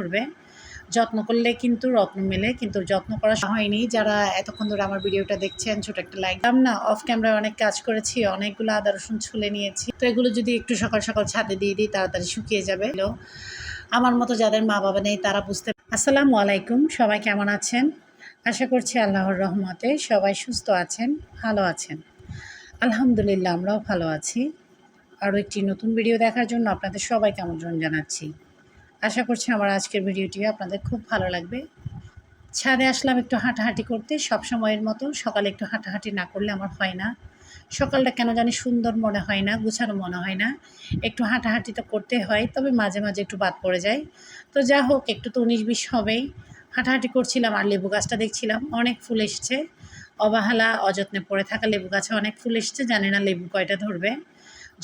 করবে। যত্ন করলে কিন্তু রত্ন মেলে, কিন্তু যত্ন করা হয়নি। যারা এতক্ষণ ধরে আমার ভিডিওটা দেখছেন ছোট একটা লাইক দাম না। অফ ক্যামেরায় অনেক কাজ করেছি, অনেকগুলো আদা রসুন ছুলে নিয়েছি। তো এগুলো যদি একটু সকাল সকাল ছাদে দিয়ে দিই তাড়াতাড়ি শুকিয়ে যাবে। আমার মতো যাদের মা বাবা নেই তারা বুঝতে। আসসালামু আলাইকুম, সবাই কেমন আছেন? আশা করছি আল্লাহর রহমতে সবাই সুস্থ আছেন, ভালো আছেন। আলহামদুলিল্লাহ আমরাও ভালো আছি। আরও একটি নতুন ভিডিও দেখার জন্য আপনাদের সবাইকে আমন্ত্রণ জানাচ্ছি। আশা করছি আমার আজকের ভিডিওটি আপনাদের খুব ভালো লাগবে। ছাদে আসলাম একটু হাঁটাহাঁটি করতে। সবসময়ের মতো সকালে একটু হাঁটাহাঁটি না করলে আমার হয় না। সকালটা কেন জানি সুন্দর মনে হয় না, গুছানো মনে হয় না। একটু হাঁটাহাঁটি তো করতে হয়, তবে মাঝে মাঝে একটু বাদ পড়ে যায়। তো যা হোক, একটু তো ১৯-২০ হবেই। হাঁটাহাঁটি করছিলাম আর লেবু গাছটা দেখছিলাম, অনেক ফুল এসছে। অবহেলা অযত্নে পড়ে থাকা লেবু গাছে অনেক ফুল এসছে, জানি না লেবু কয়টা ধরবে।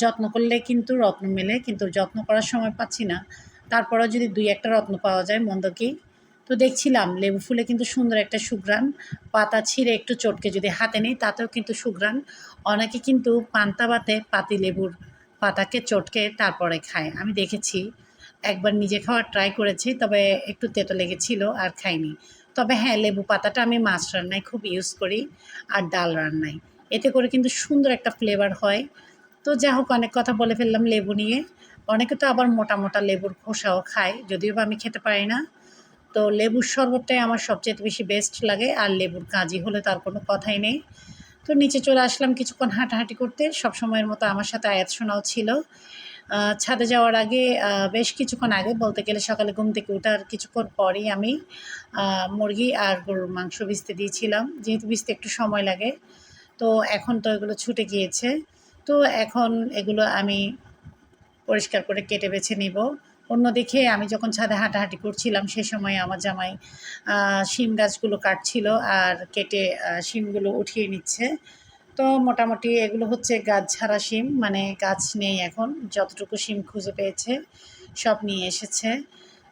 যত্ন করলে কিন্তু রত্ন মেলে, কিন্তু যত্ন করার সময় পাচ্ছি না। তারপরেও যদি ২-১টা রত্ন পাওয়া যায় মন্দ কি। তো দেখছিলাম লেবু ফুলে কিন্তু সুন্দর একটা সুঘ্রাণ। পাতা ছিঁড়ে একটু চটকে যদি হাতে নিই তাতেও কিন্তু সুঘ্রাণ। অনেকে কিন্তু পান্তা ভাতে পাতিলেবুর পাতাকে চটকে তারপরে খায়, আমি দেখেছি। একবার নিজে খাওয়ার ট্রাই করেছি, তবে একটু তেতো লেগেছিল আর খাইনি। তবে হ্যাঁ, লেবু পাতাটা আমি মাছ রান্নায় খুব ইউজ করি আর ডাল রান্নায়। এতে করে কিন্তু সুন্দর একটা ফ্লেভার হয়। তো যা হোক, অনেক কথা বলে ফেললাম লেবু নিয়ে। অনেকে তো আবার মোটা মোটা লেবুর খোসাও খায়, যদিও বা আমি খেতে পারি না। তো লেবুর শরবতটাই আমার সবচেয়ে বেশি বেস্ট লাগে, আর লেবুর কাজি হলে তার কোনো কথাই নেই। তো নিচে চলে আসলাম কিছুক্ষণ হাঁটাহাঁটি করতে। সবসময়ের মতো আমার সাথে আয়াত সোনাও ছিল। ছাদে যাওয়ার আগে, বেশ কিছুক্ষণ আগে বলতে গেলে, সকালে ঘুম থেকে ওঠার কিছুক্ষণ পরেই আমি মুরগি আর গরুর মাংস ভিজতে দিয়েছিলাম, যেহেতু ভিজতে একটু সময় লাগে। তো এখন তো এগুলো ছুটে গিয়েছে। তো এখন এগুলো আমি পরিষ্কার করে কেটে বেছে নিব। অন্যদিকে আমি যখন ছাদে হাঁটাহাঁটি করছিলাম সে সময় আমার জামাই শিম গাছগুলো কাটছিল আর কেটে শিমগুলো উঠিয়ে নিচ্ছে। তো মোটামুটি এগুলো হচ্ছে গাছ ছাড়া শিম, মানে গাছ নেই এখন, যতটুকু শিম খুঁজে পেয়েছে সব নিয়ে এসেছে।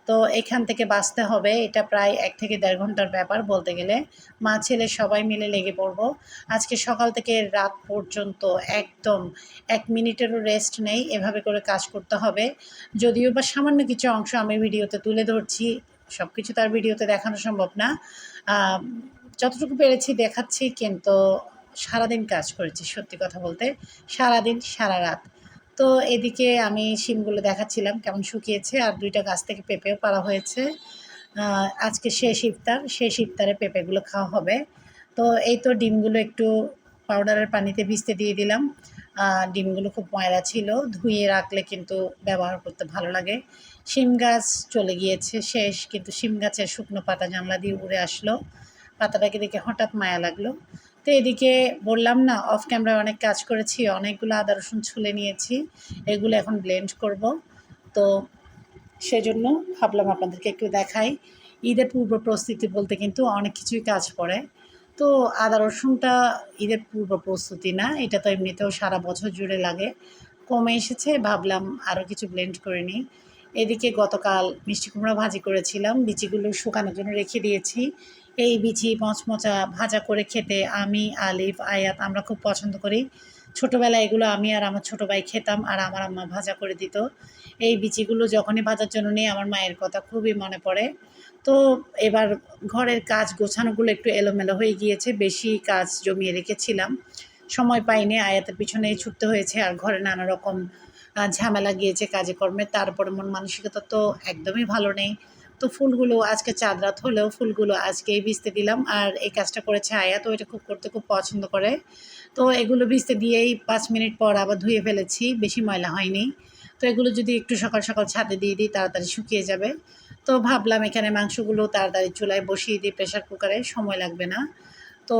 তো এখান থেকে বাঁচতে হবে, এটা প্রায় ১ থেকে ১.৫ ঘন্টার ব্যাপার বলতে গেলে। মা ছেলে সবাই মিলে লেগে পড়ব। আজকে সকাল থেকে রাত পর্যন্ত একদম ১ মিনিটেরও রেস্ট নেই, এভাবে করে কাজ করতে হবে। যদিও বা সামান্য কিছু অংশ আমি ভিডিওতে তুলে ধরছি, সব কিছু তো আর ভিডিওতে দেখানো সম্ভব না। যতটুকু পেরেছি দেখাচ্ছি, কিন্তু সারাদিন কাজ করেছি, সত্যি কথা বলতে। সারাদিন, সারারাত। তো এদিকে আমি শিমগুলো দেখাচ্ছিলাম কেমন শুকিয়েছে, আর ২ টা গাছ থেকে পেঁপেও পাড়া হয়েছে। আজকে শেষ ইফতার, শেষ ইফতারে পেঁপেগুলো খাওয়া হবে। তো এই তো ডিমগুলো একটু পাউডারের পানিতে ভিজতে দিয়ে দিলাম। ডিমগুলো খুব ময়লা ছিল, ধুয়ে রাখলে কিন্তু ব্যবহার করতে ভালো লাগে। শিম গাছ চলে গিয়েছে শেষ, কিন্তু শিম গাছের শুকনো পাতা জানলা দিয়ে উড়ে আসলো। পাতাটাকে দেখে হঠাৎ মায়া লাগলো। তো এদিকে বললাম না, অফ ক্যামেরায় অনেক কাজ করেছি, অনেকগুলো আদা রসুন ছুলে নিয়েছি। এগুলো এখন ব্লেন্ড করব। তো সেজন্য ভাবলাম আপনাদেরকে একটু দেখাই। ঈদের পূর্ব প্রস্তুতি বলতে কিন্তু অনেক কিছুই কাজ পড়ে। তো আদা রসুনটা ঈদের পূর্ব প্রস্তুতি না, এটা তো এমনিতেও সারা বছর জুড়ে লাগে। কমে এসেছে, ভাবলাম আরও কিছু ব্লেন্ড করে নিই। এদিকে গতকাল মিষ্টি কুমড়া ভাজি করেছিলাম, বিচিগুলো শুকানোর জন্য রেখে দিয়েছি। এই বিচি মচমচা ভাজা করে খেতে আমি, আলিফ, আয়াত আমরা খুব পছন্দ করি। ছোটোবেলায় এগুলো আমি আর আমার ছোটো ভাই খেতাম, আর আমার আম্মা ভাজা করে দিত। এই বিচিগুলো যখনই ভাজার জন্য নিই আমার মায়ের কথা খুবই মনে পড়ে। তো এবার ঘরের কাজ গোছানোগুলো একটু এলোমেলো হয়ে গিয়েছে, বেশি কাজ জমিয়ে রেখেছিলাম, সময় পাইনি। আয়াতের পিছনেই ছুটতে হয়েছে, আর ঘরে নানা রকম ঝামেলা গিয়েছে কাজে কর্মে। তারপরে মন মানসিকতা তো একদমই ভালো নেই। তো ফুলগুলো আজকে চাঁদ রাত হলেও ফুলগুলো আজকেই ভিজতে দিলাম, আর এই কাজটা করেছে আয়াত, ও এটা খুব করতে খুব পছন্দ করে। তো এগুলো ভিজতে দিয়েই ৫ মিনিট পর আবার ধুয়ে ফেলেছি, বেশি ময়লা হয়নি। তো এগুলো যদি একটু সকাল সকাল ছাদে দিয়ে দিই তাড়াতাড়ি শুকিয়ে যাবে। তো ভাবলাম এখানে মাংসগুলো তাড়াতাড়ি চুলায় বসিয়ে দিই, প্রেশার কুকারে, সময় লাগবে না। তো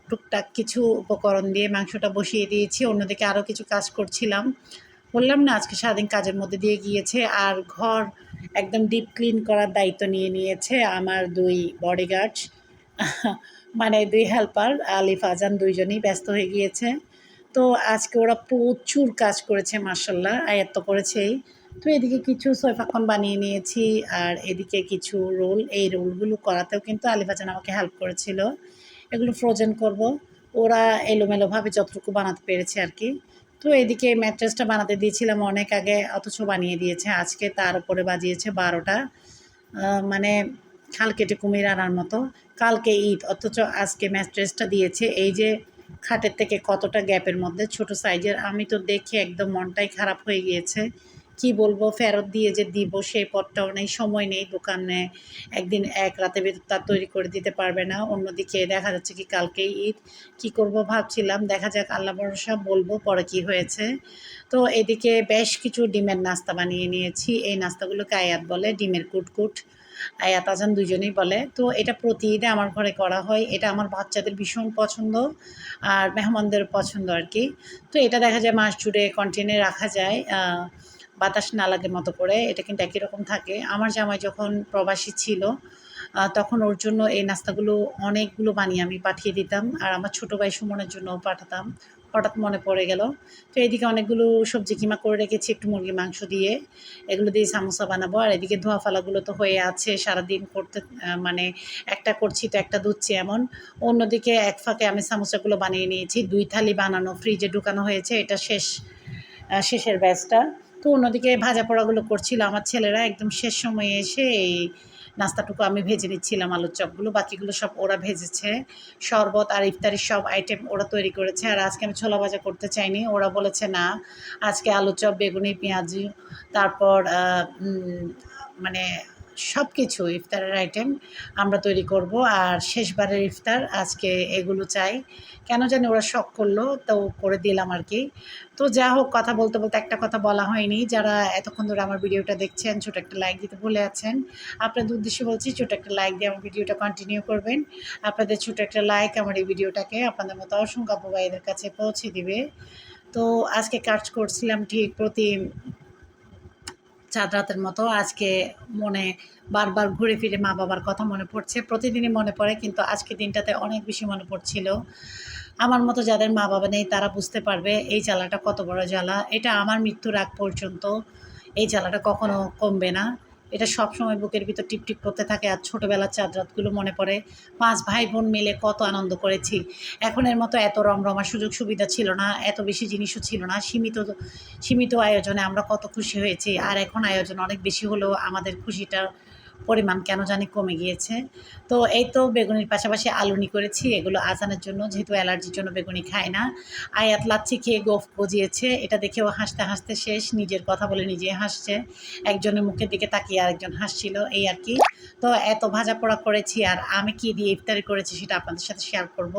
টুকটাক কিছু উপকরণ দিয়ে মাংসটা বসিয়ে দিয়েছি, অন্যদিকে আরও কিছু কাজ করছিলাম। বললাম না, আজকে সারাদিন কাজের মধ্যে দিয়ে গিয়েছে, আর ঘর একদম ডিপ ক্লিন করার দায়িত্ব নিয়ে নিয়েছে আমার ২ বডিগার্ড, মানে ২ হেল্পার, আলিফ, আজান ২ জনই ব্যস্ত হয়ে গিয়েছে। তো আজকে ওরা প্রচুর কাজ করেছে মাশাআল্লাহ, আয়াত তো করেছেই। তো এদিকে কিছু সয়ফাক্খন বানিয়ে নিয়েছি, আর এদিকে কিছু রোল, এই রোলগুলো করাতেও কিন্তু আলিফ আজান আমাকে হেল্প করেছিল। এগুলো ফ্রোজেন করব। ওরা এলোমেলোভাবে যতটুকু বানাতে পেরেছে আর কি। তো এদিকে ম্যাট্রেসটা বানাতে দিয়েছিলাম অনেক আগে, অথচ বানিয়ে দিয়েছে আজকে, তার উপরে বাজিয়েছে ১২টা। মানে খাল কেটে কুমির আনার মতো। কালকে ঈদ অথচ আজকে ম্যাট্রেসটা দিয়েছে এই যে খাটের থেকে কতটা গ্যাপের মধ্যে, ছোট সাইজের। আমি তো দেখে একদম মনটাই খারাপ হয়ে গিয়েছে। কি বলবো, ফেরত দিয়ে যে দিব সেই পথটাও নেই, সময় নেই। দোকানে একদিন এক রাতের ভেতর তা তৈরি করে দিতে পারবে না। অন্যদিকে দেখা যাচ্ছে কি কালকেই ঈদ, কি করব ভাবছিলাম, দেখা যাক, আল্লাহ ভরসা, বলবো পরে কি হয়েছে। তো এদিকে বেশ কিছু ডিমের নাস্তা বানিয়ে নিয়েছি। এই নাস্তাগুলোকে আয়াত বলে ডিমের কুটকুট, আয়াত আজান দুজনেই বলে। তো এটা প্রতি ঈদে আমার ঘরে করা হয়। এটা আমার বাচ্চাদের ভীষণ পছন্দ আর মেহমানদেরও পছন্দ আর কি। তো এটা দেখা যায় মাস জুড়ে কন্টেইনে রাখা যায়, বাতাস না লাগে মতো করে। এটা কিন্তু একই রকম থাকে। আমার জামাই যখন প্রবাসী ছিল তখন ওর জন্য এই নাস্তাগুলো অনেকগুলো বানিয়ে আমি পাঠিয়ে দিতাম, আর আমার ছোটো ভাই সুমনের জন্যও পাঠাতাম। হঠাৎ মনে পড়ে গেল। তো এদিকে অনেকগুলো সবজি কিমা করে রেখেছি একটু মুরগির মাংস দিয়ে, এগুলো দিয়ে সামোসা বানাবো। আর এদিকে ধোয়া ফালাগুলো তো হয়ে আছে সারাদিন করতে, মানে একটা করছি তো একটা ধুচ্ছি এমন। অন্যদিকে এক ফাঁকে আমি সামোসাগুলো বানিয়ে নিয়েছি, 2 থালি বানানো ফ্রিজে ঢুকানো হয়েছে, এটা শেষের ব্যাচটা। তো অন্যদিকে ভাজা পোড়াগুলো করছিল আমার ছেলেরা, একদম শেষ সময়ে এসে এই নাস্তাটুকু আমি ভেজে নিচ্ছিলাম, আলুর চপগুলো, বাকিগুলো সব ওরা ভেজেছে। শরবত আর ইফতারির সব আইটেম ওরা তৈরি করেছে। আর আজকে আমি ছোলা ভাজা করতে চাইনি, ওরা বলেছে না, আজকে আলুর চপ, বেগুনি, পেঁয়াজি, তারপর মানে সব কিছু ইফতারের আইটেম আমরা তৈরি করব। আর শেষবারের ইফতার আজকে এগুলো চাই, কেন জানি ওরা শখ করলো, তো করে দিলাম আর কি। তো যা হোক, কথা বলতে বলতে একটা কথা বলা হয়নি। যারা এতক্ষণ ধরে আমার ভিডিওটা দেখছেন, ছোটো একটা লাইক দিতে ভুলে আছেন, আপনাদের উদ্দেশ্যে বলছি, ছোটো একটা লাইক দিয়ে আমার ভিডিওটা কন্টিনিউ করবেন। আপনাদের ছোটো একটা লাইক আমার এই ভিডিওটাকে আপনাদের মতো অসংখ্য আপু ভাইদের কাছে পৌঁছে দিবে। তো আজকে কাজ করছিলাম ঠিক প্রতি চাঁদ রাতের মতো। আজকে মনে বারবার ঘুরে ফিরে মা বাবার কথা মনে পড়ছে, প্রতিদিনই মনে পড়ে, কিন্তু আজকে দিনটাতে অনেক বেশি মনে পড়ছিল। আমার মতো যাদের মা বাবা নেই তারা বুঝতে পারবে এই জ্বালাটা কত বড় জ্বালা। এটা আমার মৃত্যুর আগ পর্যন্ত এই জ্বালাটা কখনো কমবে না। এটা সবসময় বুকের ভিতর টিপটিপ করতে থাকে। আর ছোটোবেলার চাঁদ রাতগুলো মনে পড়ে, 5 ভাই বোন মিলে কত আনন্দ করেছি। এখনের মতো এত রমরমা সুযোগ সুবিধা ছিল না, এত বেশি জিনিসও ছিল না। সীমিত আয়োজনে আমরা কত খুশি হয়েছি। আর এখন আয়োজন অনেক বেশি হলেও আমাদের খুশিটার পরিমাণ কেন জানি কমে গিয়েছে। তো এই তো বেগুনির পাশাপাশি আলুনি করেছি, এগুলো আজানের জন্য, যেহেতু অ্যালার্জির জন্য বেগুনি খায় না। আয়াত লাচ্ছি খেয়ে গোঁফ গজিয়েছে, এটা দেখেও হাসতে হাসতে শেষ, নিজের কথা বলে নিজে হাসছে। একজনের মুখের দিকে তাকিয়ে আরেকজন হাসছিল, এই আর কি। তো এত ভাজা পোড়া করেছি, আর আমি কি দিয়ে ইফতারি করেছি সেটা আপনাদের সাথে শেয়ার করব।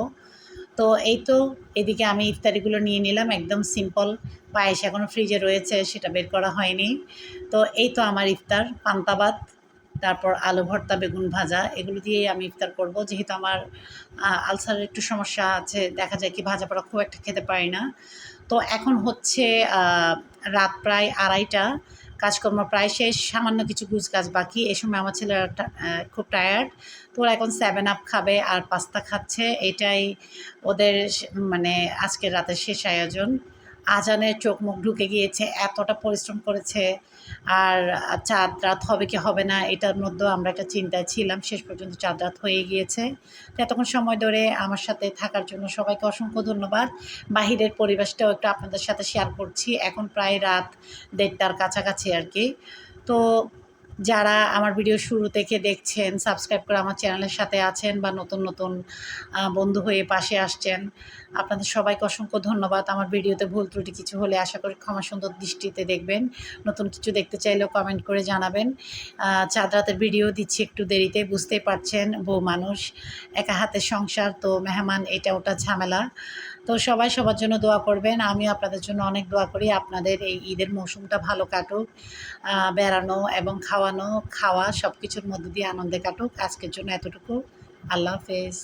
তো এই তো, এদিকে আমি ইফতারিগুলো নিয়ে নিলাম, একদম সিম্পল। পায়েস এখনও ফ্রিজে রয়েছে, সেটা বের করা হয়নি। তো এই তো আমার ইফতার, পান্তা ভাত, তারপর আলু ভর্তা, বেগুন ভাজা, এগুলো দিয়েই আমি ইফতার করব। যেহেতু আমার আলসারের একটু সমস্যা আছে, দেখা যায় কি ভাজা পোড়া খুব একটা খেতে পারি না। তো এখন হচ্ছে রাত প্রায় 2:30, কাজকর্ম প্রায় শেষ, সামান্য কিছু গুছগাছ বাকি। এ সময় আমার ছেলেরা খুব টায়ার্ড, তো ওরা এখন 7 আপ খাবে আর পাস্তা খাচ্ছে। এটাই ওদের মানে আজকের রাতের শেষ আয়োজন। আজানের চোখ মুখ ঢুকে গিয়েছে, এতটা পরিশ্রম করেছে। আর চাঁদ রাত হবে কি হবে না এটার মধ্যেও আমরা একটা চিন্তায় ছিলাম, শেষ পর্যন্ত চাঁদ রাত হয়ে গিয়েছে। তো এতক্ষণ সময় ধরে আমার সাথে থাকার জন্য সবাইকে অসংখ্য ধন্যবাদ। বাহিরের পরিবেশটাও একটু আপনাদের সাথে শেয়ার করছি। এখন প্রায় রাত 1:30টার কাছাকাছি আর কি। তো যারা আমার ভিডিও শুরু থেকে দেখছেন, সাবস্ক্রাইব করে আমার চ্যানেলের সাথে আছেন, বা নতুন নতুন বন্ধু হয়ে পাশে আসছেন, আপনাদের সবাইকে অসংখ্য ধন্যবাদ। আমার ভিডিওতে ভুল ত্রুটি কিছু হলে আশা করি ক্ষমা সুন্দর দৃষ্টিতে দেখবেন। নতুন কিছু দেখতে চাইলেও কমেন্ট করে জানাবেন। চাঁদ রাতের ভিডিও দিচ্ছি একটু দেরিতে, বুঝতেই পারছেন, বউ মানুষ, একা হাতের সংসার, তো মেহমান এটা ওটা ঝামেলা। তো সবাই সবার জন্য দোয়া করবেন, আমিও আপনাদের জন্য অনেক দোয়া করি। আপনাদের এই ঈদের মৌসুমটা ভালো কাটুক, বেড়ানো এবং খাওয়া সব কিছুর মধ্যে দিয়ে আনন্দে কাটুক। আজকের জন্য এতটুকু। আল্লাহ হাফেজ।